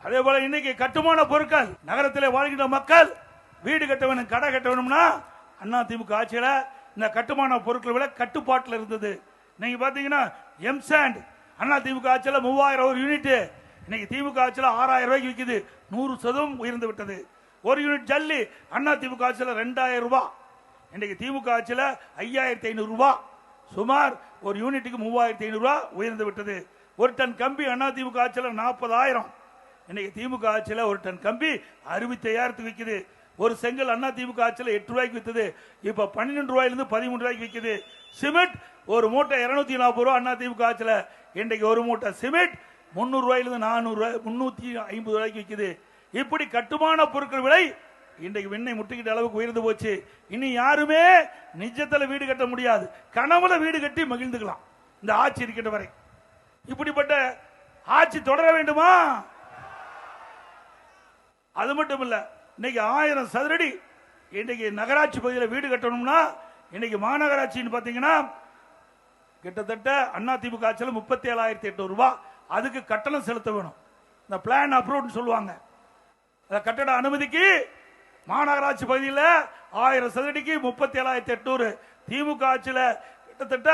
அதே போல இன்னைக்கு கட்டுமான பொருட்கள் நகரத்தில் வாழ்கின்ற மக்கள் வீடு கட்ட வேணும், கடை கட்ட வேணும்னா அண்ணா திமுக ஆட்சியில் இந்த கட்டுமான பொருட்கள் விலை கட்டுப்பாட்டில் இருந்தது. நீங்க பாத்தீங்கன்னா எம்சாண்ட் அண்ணா திமுக ஆட்சியில் 3000 ஒரு யூனிட், இன்னைக்கு திமுக ஆட்சியில் 6000 ரூபாய்க்கு விற்குது. 100% உயர்ந்து விட்டது. ஒரு யூனிட் ஜல்லி அண்ணா திமுக ஆட்சியில் 2000 ரூபாய், இன்னைக்கு திமுக ஆட்சியில் 5500 ரூபாய். சுமார் ஒரு யூனிட்டுக்கு 3500 ரூபாய் உயர்ந்து விட்டது. ஒரு டன் கம்பி அண்ணா திமுக ஆட்சியில் 40,000, இன்னைக்கு திமுக ஆட்சியில் ஒரு டன் கம்பி 65,000 விற்குது. ஒரு செங்கல் அண்ணா திமுக ஆட்சியில் 8 ரூபாய்க்கு வித்தது, இப்ப 12 ரூபாயிலிருந்து 13 ரூபாய்க்கு விற்குது. சிமெண்ட் ஒரு மூட்டை 240 ரூபாய் அண்ணா திமுக ஆட்சியில், இன்றைக்கு ஒரு மூட்டை சிமெண்ட் 300 ரூபாயிலிருந்து 400 ரூபாய் 350 ரூபாய்க்கு விற்குது. இப்படி கட்டுமான பொருட்கள் விலை இன்றைக்கு விண்ணை முட்டிக்கிட்ட அளவுக்கு உயர்ந்து போச்சு. இனி யாருமே நிஜத்தில் வீடு கட்ட முடியாது, கனவுல வீடு கட்டி மகிழ்ந்துக்கலாம் இந்த ஆட்சி இருக்கின்ற வரை. இப்படிப்பட்ட ஆட்சி தொடர வேண்டுமா? அது மட்டும் இல்ல, இன்னைக்கு 1000 சதுரடி இன்னைக்கு நகராட்சி பகுதியில் வீடு கட்டணும்னா இன்னைக்கு மாநகராட்சின்னு பாத்தீங்கன்னா கிட்டத்தட்ட அண்ணா திமுக ஆட்சியில் 37,800 ரூபாய் அதுக்கு கட்டணம் செலுத்த வேணும். இந்த பிளான் அப்ரூவ் சொல்லுவாங்க. கட்டட அனுமதிக்கு மாநகராட்சி பகுதியில் 1000 சதுரடிக்கு 37,800, திமுக ஆட்சியில் கிட்டத்தட்ட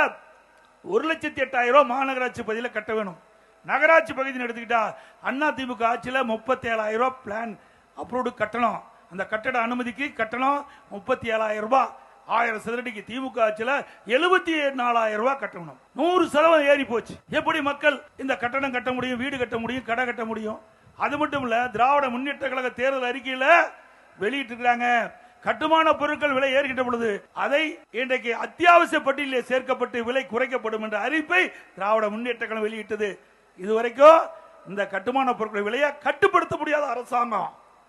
1,08,000 ரூபாய் மாநகராட்சி பகுதியில் கட்ட வேணும். நகராட்சி பகுதியில் எடுத்துக்கிட்டா அண்ணா திமுக ஆட்சியில் 37,000 ரூபாய் பிளான் அப்ரூவ்டு கட்டணம். அந்த கட்டட அனுமதிக்கு கட்டணம் 37,000 ரூபாய். 1000 சதுரடிக்கு திமுக ஆட்சியில் 74,000 ரூபாய் கட்டணும். 100% ஏறி போச்சு. எப்படி மக்கள் இந்த கட்டணம் கட்ட முடியும், வீடு கட்ட முடியும், கடை கட்ட முடியும்? அது மட்டும் இல்ல, திராவிட முன்னேற்ற கழக தேர்தல் அறிக்கையில வெளியிட்டிருக்கிறாங்க, கட்டுமான பொருட்கள் விலை ஏறுகின்ற பொழுது அதை இன்றைக்கு அத்தியாவசிய பட்டியலில் சேர்க்கப்பட்டு விலை குறைக்கப்படும் என்ற அறிவிப்பை திராவிட முன்னேற்ற கழகம் வெளியிட்டது. இதுவரைக்கும் இந்த கட்டுமான பொருட்கள் விலையை கட்டுப்படுத்த முடியாத அரசாங்கம்.